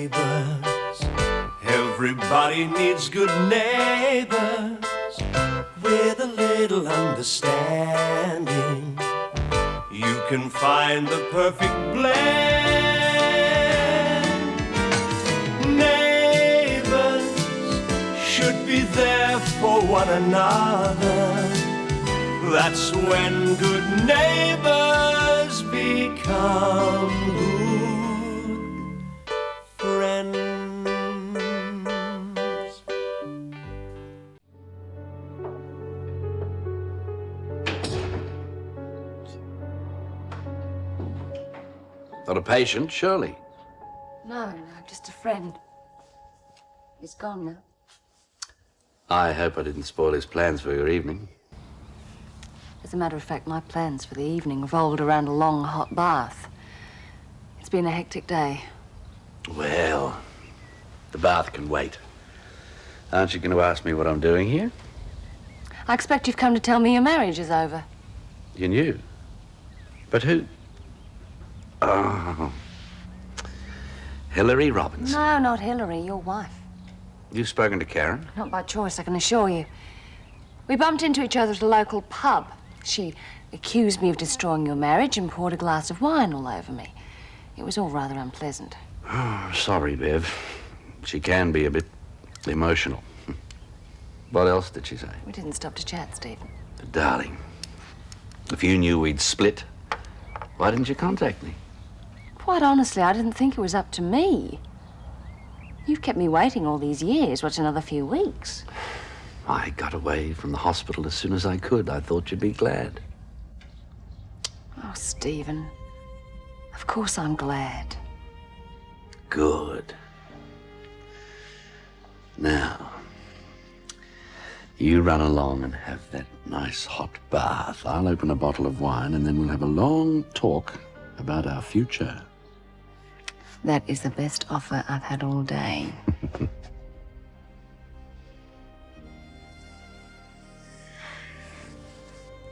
neighbours. Everybody needs good neighbours with a little understanding. You can find the perfect blend. Neighbours should be there for one another. That's when good neighbours become good friends. Not a patient, surely? No, just a friend. He's gone now. I hope I didn't spoil his plans for your evening. As a matter of fact, my plans for the evening revolved around a long, hot bath. It's been a hectic day. Well, the bath can wait. Aren't you going to ask me what I'm doing here? I expect you've come to tell me your marriage is over. You knew. But who? Oh. Hillary Robinson. No, not Hillary, your wife. You've spoken to Karen? Not by choice, I can assure you. We bumped into each other at a local pub. She accused me of destroying your marriage and poured a glass of wine all over me. It was all rather unpleasant. Oh, sorry, Bev. She can be a bit emotional. What else did she say? We didn't stop to chat, Stephen. Darling, if you knew we'd split, why didn't you contact me? Quite honestly, I didn't think it was up to me. You've kept me waiting all these years. What's another few weeks? I got away from the hospital as soon as I could. I thought you'd be glad. Oh, Stephen. Of course I'm glad. Good. Now, you run along and have that nice hot bath. I'll open a bottle of wine and then we'll have a long talk about our future. That is the best offer I've had all day.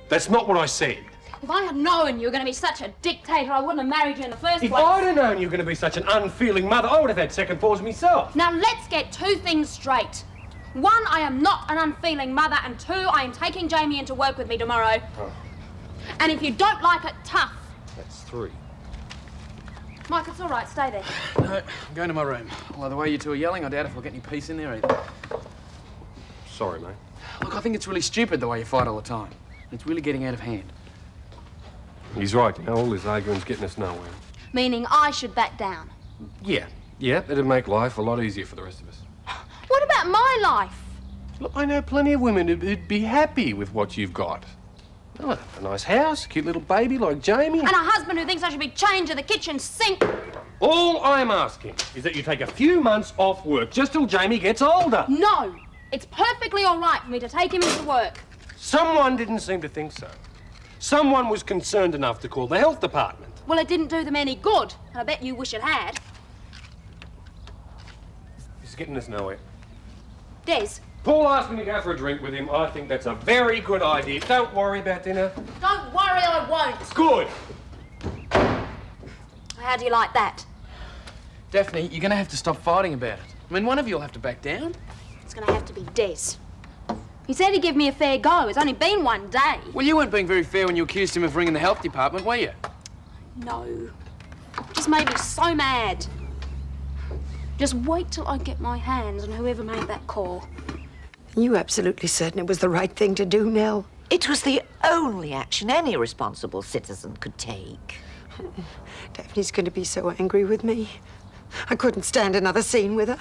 That's not what I said. If I had known you were going to be such a dictator, I wouldn't have married you in the first If place. I'd have known you were going to be such an unfeeling mother, I would have had second thoughts myself. Now, let's get two things straight. One, I am not an unfeeling mother, and two, I am taking Jamie in to work with me tomorrow. Oh. And if you don't like it, tough. That's three. Mike, it's all right. Stay there. No, I'm going to my room. Although the way you two are yelling, I doubt if we'll get any peace in there either. Sorry, mate. Look, I think it's really stupid the way you fight all the time. It's really getting out of hand. He's right, you know, all this arguing's getting us nowhere. Meaning I should back down. Yeah, it'd make life a lot easier for the rest of us. What about my life? Look, I know plenty of women who'd be happy with what you've got. Oh, a nice house, a cute little baby like Jamie. And a husband who thinks I should be chained to the kitchen sink. All I'm asking is that you take a few months off work just till Jamie gets older. No, it's perfectly all right for me to take him into work. Someone didn't seem to think so. Someone was concerned enough to call the health department. Well, it didn't do them any good, and I bet you wish it had. This is getting us nowhere. Des. Paul asked me to go for a drink with him. I think that's a very good idea. Don't worry about dinner. Don't worry, I won't. Good. How do you like that? Daphne, you're going to have to stop fighting about it. I mean, one of you'll have to back down. It's going to have to be Des. He said he'd give me a fair go. It's only been one day. Well, you weren't being very fair when you accused him of ringing the health department, were you? No. It just made me so mad. Just wait till I get my hands on whoever made that call. Are you absolutely certain it was the right thing to do, Nell? It was the only action any responsible citizen could take. Daphne's going to be so angry with me. I couldn't stand another scene with her.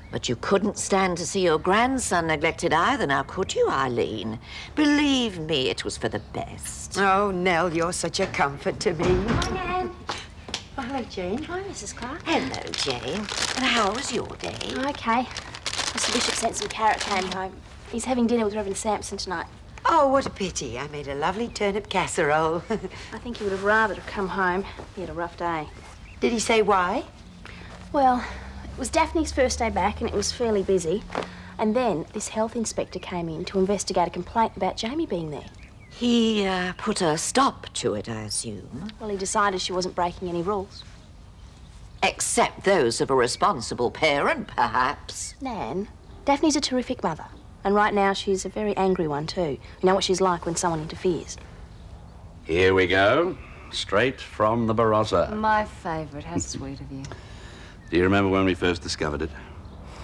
But you couldn't stand to see your grandson neglected either, now could you, Eileen? Believe me, it was for the best. Oh, Nell, you're such a comfort to me. Hi, Nan. Oh, hello, Jane. Hi, Mrs. Clarke. Hello, Jane. And how was your day? Okay. Mr. Bishop sent some carrot candy home. He's having dinner with Reverend Sampson tonight. Oh, what a pity. I made a lovely turnip casserole. I think he would have rather have come home. He had a rough day. Did he say why? Well, it was Daphne's first day back and it was fairly busy. And then this health inspector came in to investigate a complaint about Jamie being there. He put a stop to it, I assume. Well, he decided she wasn't breaking any rules. Except those of a responsible parent, perhaps. Nan, Daphne's a terrific mother. And right now she's a very angry one too. You know what she's like when someone interferes. Here we go. Straight from the Barossa. My favourite. How sweet of you. Do you remember when we first discovered it?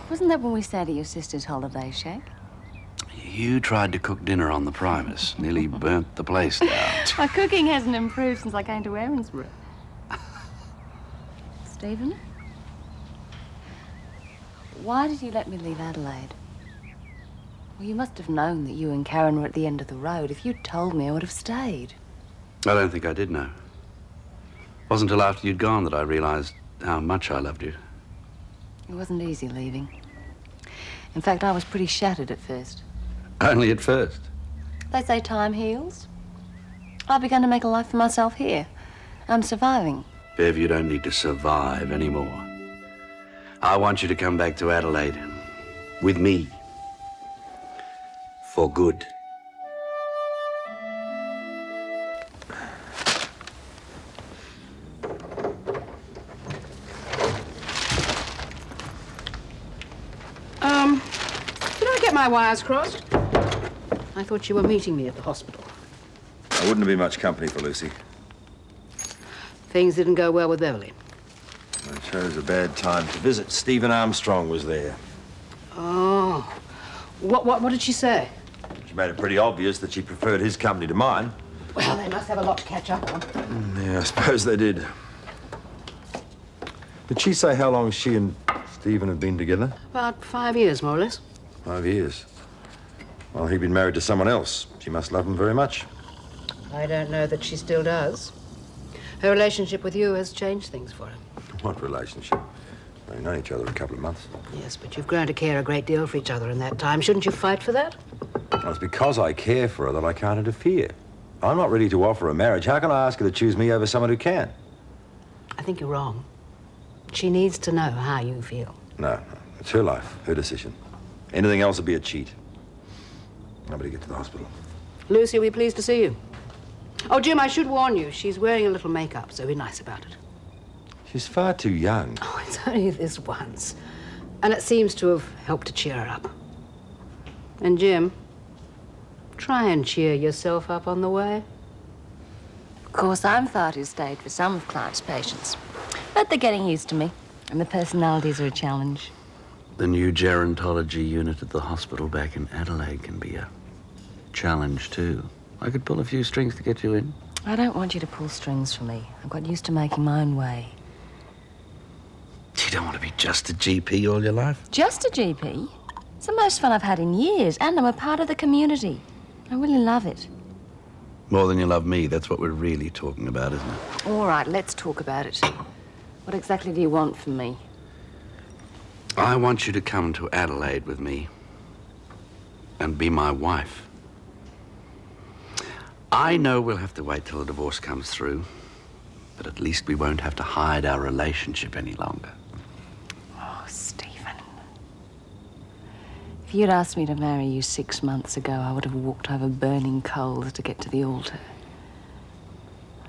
Wasn't that when we stayed at your sister's holiday shack? You tried to cook dinner on the Primus. Nearly burnt the place down. My cooking hasn't improved since I came to Erinsborough. Stephen? Why did you let me leave Adelaide? Well, you must have known that you and Karen were at the end of the road. If you'd told me, I would have stayed. I don't think I did know. It wasn't until after you'd gone that I realized how much I loved you. It wasn't easy leaving. In fact, I was pretty shattered at first. Only at first. They say time heals. I began to make a life for myself here. I'm surviving. Bev, you don't need to survive anymore. I want you to come back to Adelaide. With me. For good. Did I get my wires crossed? I thought you were meeting me at the hospital. I wouldn't be much company for Lucy. Things didn't go well with Beverly. I chose a bad time to visit. Stephen Armstrong was there. Oh. What did she say? She made it pretty obvious that she preferred his company to mine. Well, they must have a lot to catch up on. Yeah, I suppose they did. Did she say how long she and Stephen have been together? About 5 years, more or less. 5 years. Well, he'd been married to someone else. She must love him very much. I don't know that she still does. Her relationship with you has changed things for her. What relationship? They've known each other a couple of months. Yes, but you've grown to care a great deal for each other in that time. Shouldn't you fight for that? Well, it's because I care for her that I can't interfere. I'm not ready to offer her marriage. How can I ask her to choose me over someone who can? I think you're wrong. She needs to know how you feel. No, it's her life, her decision. Anything else would be a cheat. I better get to the hospital. Lucy will be pleased to see you. Oh, Jim, I should warn you. She's wearing a little makeup, so be nice about it. She's far too young. Oh, it's only this once. And it seems to have helped to cheer her up. And Jim, try and cheer yourself up on the way. Of course, I'm far too staid for some of Clarke's patients. But they're getting used to me, and the personalities are a challenge. The new gerontology unit at the hospital back in Adelaide can be a challenge, too. I could pull a few strings to get you in. I don't want you to pull strings for me. I've got used to making my own way. You don't want to be just a GP all your life? Just a GP? It's the most fun I've had in years, and I'm a part of the community. I really love it. More than you love me, that's what we're really talking about, isn't it? All right, let's talk about it. What exactly do you want from me? I want you to come to Adelaide with me and be my wife. I know we'll have to wait till the divorce comes through, but at least we won't have to hide our relationship any longer. Oh, Stephen. If you'd asked me to marry you 6 months ago, I would have walked over burning coals to get to the altar.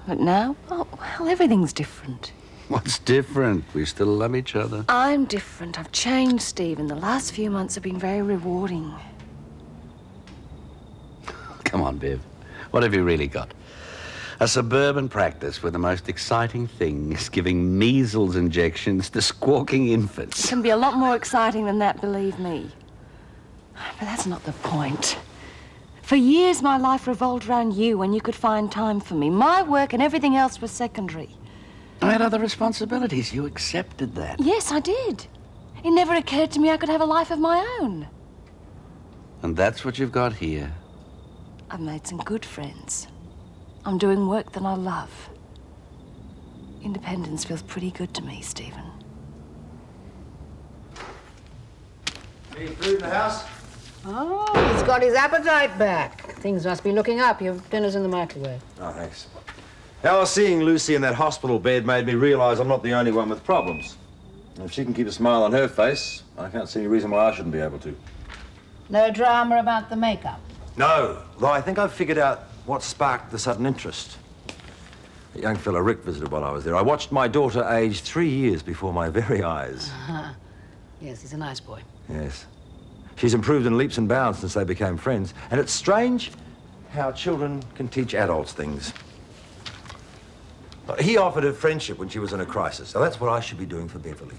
But now, oh, well, everything's different. What's different? We still love each other. I'm different. I've changed, Stephen. The last few months have been very rewarding. Come on, Viv. What have you really got? A suburban practice where the most exciting thing is giving measles injections to squawking infants. It can be a lot more exciting than that, believe me. But that's not the point. For years, my life revolved around you when you could find time for me. My work and everything else was secondary. I had other responsibilities. You accepted that. Yes, I did. It never occurred to me I could have a life of my own. And that's what you've got here. I've made some good friends. I'm doing work that I love. Independence feels pretty good to me, Stephen. Any food in the house? Oh, he's got his appetite back. Things must be looking up. Your dinner's in the microwave. Oh, thanks. How seeing Lucy in that hospital bed made me realize I'm not the only one with problems. If she can keep a smile on her face, I can't see any reason why I shouldn't be able to. No drama about the makeup? No, though I think I've figured out what sparked the sudden interest. A young fellow Rick visited while I was there. I watched my daughter age 3 years before my very eyes. Yes, he's a nice boy. Yes. She's improved in leaps and bounds since they became friends. And it's strange how children can teach adults things. He offered her friendship when she was in a crisis, so that's what I should be doing for Beverly.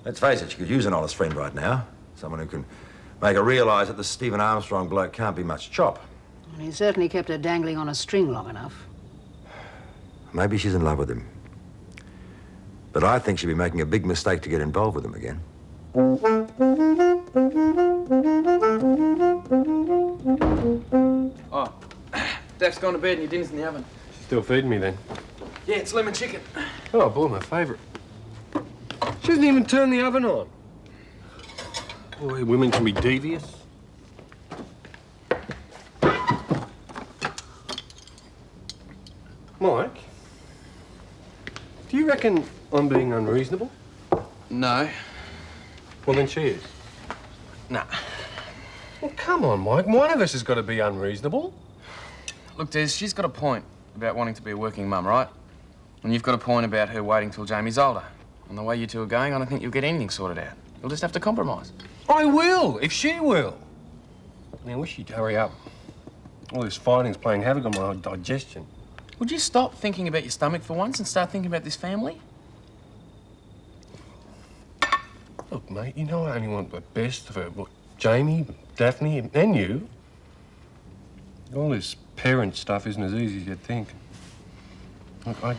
Let's face it, she could use an honest friend right now. Someone who can make her realise that the Stephen Armstrong bloke can't be much chop. He certainly kept her dangling on a string long enough. Maybe she's in love with him. But I think she'd be making a big mistake to get involved with him again. Oh, Daph's gone to bed and your dinner's in the oven. She's still feeding me then? Yeah, it's lemon chicken. Oh, boy, my favourite. She hasn't even turned the oven on. Boy, women can be devious. Mike, do you reckon I'm being unreasonable? No. Well, then she is. Nah. Well, come on, Mike. One of us has got to be unreasonable. Look, Des, she's got a point about wanting to be a working mum, right? And you've got a point about her waiting till Jamie's older. And the way you two are going, I don't think you'll get anything sorted out. You'll just have to compromise. I will, if she will. I wish you'd hurry up. All this fighting's playing havoc on my digestion. Would you stop thinking about your stomach for once and start thinking about this family? Look, mate, you know I only want the best for Jamie, Daphne, and you. All this parent stuff isn't as easy as you'd think. Look, I'd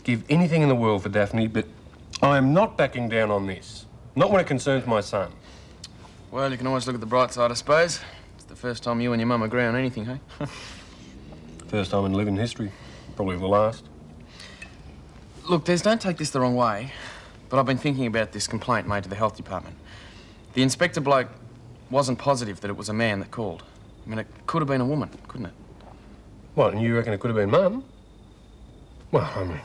give anything in the world for Daphne, but I am not backing down on this. Not when it concerns my son. Well, you can always look at the bright side, I suppose. It's the first time you and your mum agree on anything, hey? First time in living history. Probably the last. Look, Des, don't take this the wrong way, but I've been thinking about this complaint made to the health department. The inspector bloke wasn't positive that it was a man that called. I mean, it could have been a woman, couldn't it? What, and you reckon it could have been Mum? Well, I mean,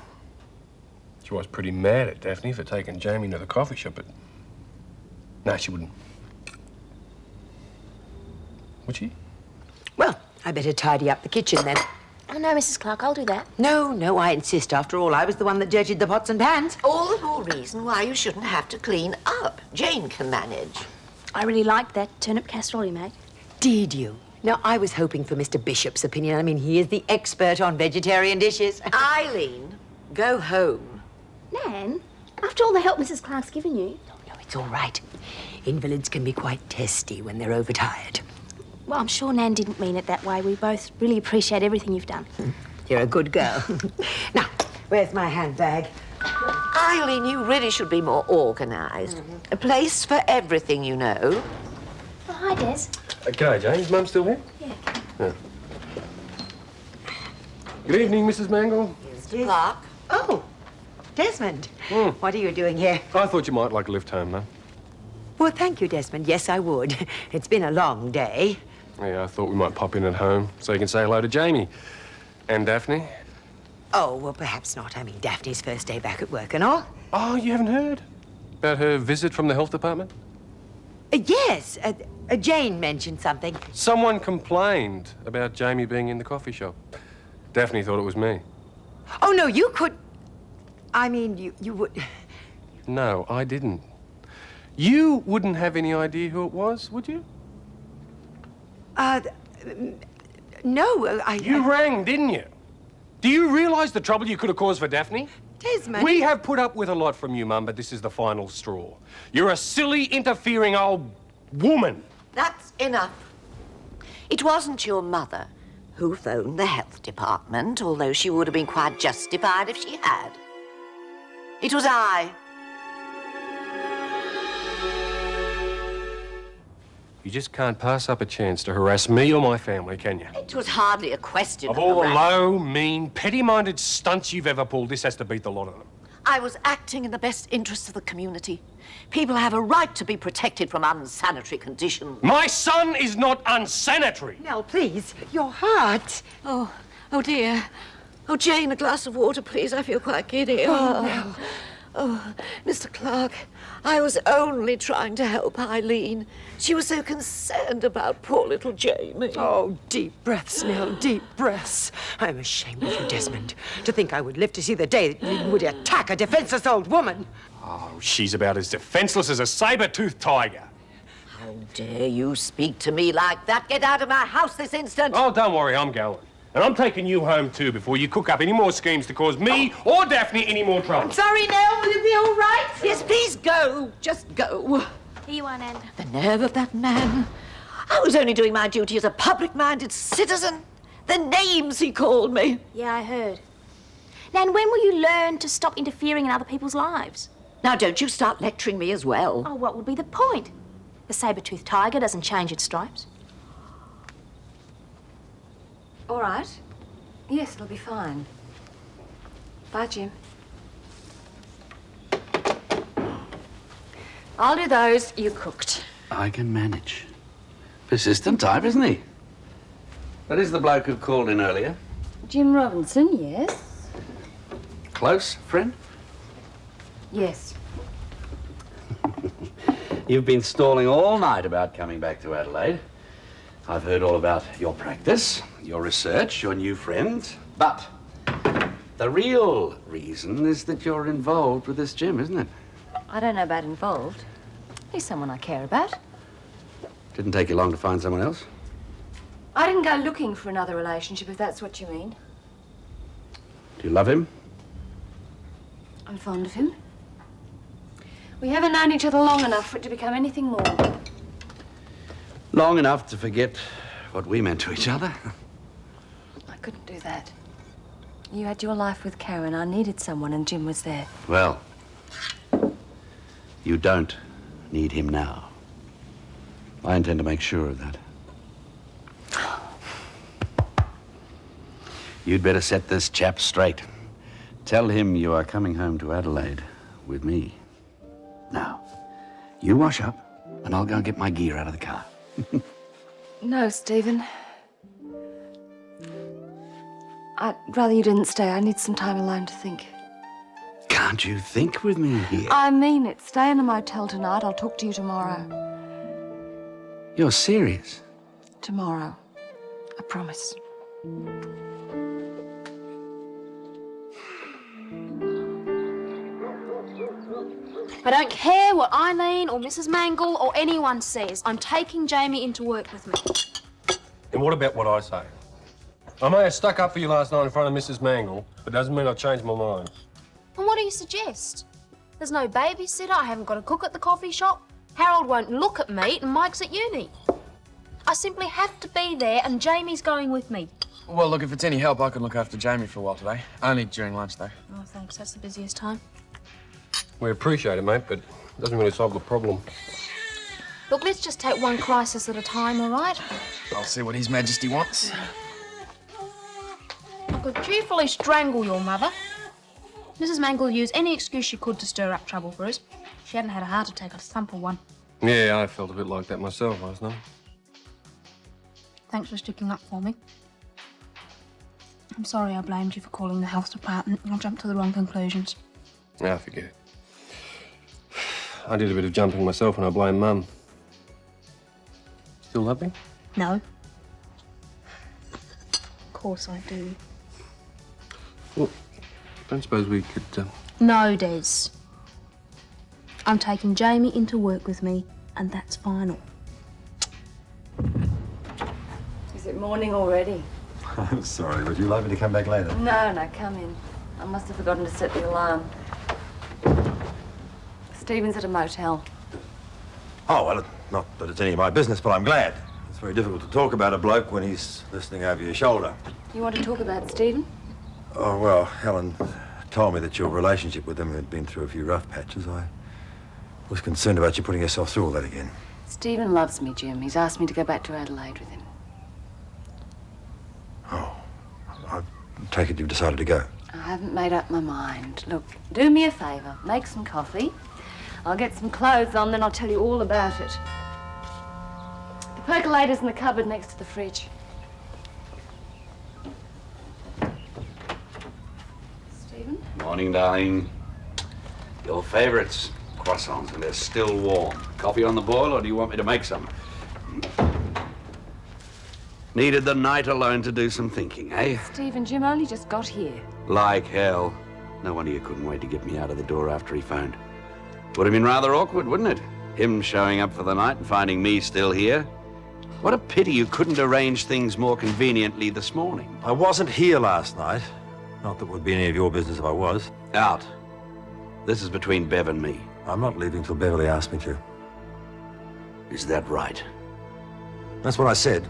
she was pretty mad at Daphne for taking Jamie to the coffee shop, but... No, she wouldn't. Would she? Well, I better tidy up the kitchen then. Oh, no, Mrs. Clarke, I'll do that. No, I insist. After all, I was the one that dirtied the pots and pans. All the more reason why you shouldn't have to clean up. Jane can manage. I really liked that turnip casserole you made. Did you? Now, I was hoping for Mr. Bishop's opinion. I mean, he is the expert on vegetarian dishes. Eileen, go home. Nan, after all the help Mrs. Clarke's given you... No, it's all right. Invalids can be quite testy when they're overtired. Well, I'm sure Nan didn't mean it that way. We both really appreciate everything you've done. You're a good girl. Now, where's my handbag? Eileen, you really should be more organised. A place for everything, you know. Oh, hi, Des. G'day, Jane. Is Mum still here? Yeah. Good evening, Mrs. Mangle. Clarke. Oh, Desmond. What are you doing here? I thought you might like a lift home, Mum. Well, thank you, Desmond. Yes, I would. It's been a long day. Yeah, I thought we might pop in at home so you can say hello to Jamie. And Daphne. Oh, well, perhaps not. I mean, Daphne's first day back at work and all. Oh, you haven't heard? About her visit from the health department? Yes, Jane mentioned something. Someone complained about Jamie being in the coffee shop. Daphne thought it was me. Oh, no, you could... I mean, you would... No, I didn't. You wouldn't have any idea who it was, would you? No, You rang, didn't you? Do you realise the trouble you could have caused for Daphne? Desmond... We have put up with a lot from you, Mum, but this is the final straw. You're a silly, interfering old woman. That's enough. It wasn't your mother who phoned the health department, although she would have been quite justified if she had. It was I. You just can't pass up a chance to harass me or my family, can you? It was hardly a question Of all the harassment. low, mean, petty-minded stunts you've ever pulled, this has to beat the lot of them. I was acting in the best interests of the community. People have a right to be protected from unsanitary conditions. My son is not unsanitary. Nell, please, your heart. Oh dear. Oh, Jane, a glass of water, please. I feel quite giddy. Oh, Oh, Mr. Clarke, I was only trying to help Eileen. She was so concerned about poor little Jamie. Oh, deep breaths, Nell, deep breaths. I'm ashamed of you, Desmond, to think I would live to see the day that you would attack a defenseless old woman. Oh, she's about as defenseless as a saber-toothed tiger. How dare you speak to me like that? Get out of my house this instant. Oh, don't worry, I'm going. And I'm taking you home, too, before you cook up any more schemes to cause me or Daphne any more trouble. Sorry, Nell, will you be all right? Yes, please go. Just go. Here you are, Nan. The nerve of that man. I was only doing my duty as a public-minded citizen. The names he called me. Yeah, I heard. Nan, when will you learn to stop interfering in other people's lives? Now, don't you start lecturing me as well. Oh, what would be the point? The saber-toothed tiger doesn't change its stripes. All right. Yes, it'll be fine. Bye, Jim. I'll do those you cooked. I can manage. Persistent type, isn't he? That is the bloke who called in earlier. Jim Robinson, yes. Close friend? Yes. You've been stalling all night about coming back to Adelaide. I've heard all about your practice, your research, your new friends. But the real reason is that you're involved with this Jim, isn't it? I don't know about involved. He's someone I care about. Didn't take you long to find someone else? I didn't go looking for another relationship, if that's what you mean. Do you love him? I'm fond of him. We haven't known each other long enough for it to become anything more. Long enough to forget what we meant to each other. I couldn't do that. You had your life with Karen. I needed someone, and Jim was there. Well, you don't need him now. I intend to make sure of that. You'd better set this chap straight. Tell him you are coming home to Adelaide with me. Now, you wash up, and I'll go and get my gear out of the car. No, Stephen. I'd rather you didn't stay. I need some time alone to think. Can't you think with me here? I mean it. Stay in a motel tonight. I'll talk to you tomorrow. You're serious? Tomorrow. I promise. I don't care what Eileen or Mrs. Mangle or anyone says. I'm taking Jamie into work with me. And what about what I say? I may have stuck up for you last night in front of Mrs. Mangle, but doesn't mean I've changed my mind. And what do you suggest? There's no babysitter, I haven't got a cook at the coffee shop, Harold won't look at me, and Mike's at uni. I simply have to be there, and Jamie's going with me. Well, look, if it's any help, I can look after Jamie for a while today. Only during lunch, though. Oh, thanks. That's the busiest time. We appreciate it, mate, but it doesn't really solve the problem. Look, let's just take one crisis at a time, all right? I'll see what His Majesty wants. I could cheerfully strangle your mother. Mrs. Mangle used any excuse she could to stir up trouble for us. If she hadn't had a heart attack, I'd thump her one. Yeah, I felt a bit like that myself last night. Thanks for sticking up for me. I'm sorry I blamed you for calling the health department. I jumped to the wrong conclusions. Ah, forget it. I did a bit of jumping myself and I blame Mum. Still love me? No. Of course I do. Well, don't suppose we could, No, Des. I'm taking Jamie into work with me, and that's final. Is it morning already? I'm sorry, would you like me to come back later? No, come in. I must have forgotten to set the alarm. Stephen's at a motel. Oh, well, not that it's any of my business, but I'm glad. It's very difficult to talk about a bloke when he's listening over your shoulder. You want to talk about it, Stephen? Oh, well, Helen told me that your relationship with him had been through a few rough patches. I was concerned about you putting yourself through all that again. Stephen loves me, Jim. He's asked me to go back to Adelaide with him. Oh, I take it you've decided to go. I haven't made up my mind. Look, do me a favour. Make some coffee. I'll get some clothes on, then I'll tell you all about it. The percolator's in the cupboard next to the fridge. Stephen? Morning, darling. Your favourites, croissants, and they're still warm. Coffee on the boil, or do you want me to make some? Needed the night alone to do some thinking, eh? Steve and Jim only just got here. Like hell. No wonder you couldn't wait to get me out of the door after he phoned. Would have been rather awkward, wouldn't it? Him showing up for the night and finding me still here. What a pity you couldn't arrange things more conveniently this morning. I wasn't here last night. Not that it would be any of your business if I was. Out. This is between Bev and me. I'm not leaving till Beverly asks me to. Is that right? That's what I said.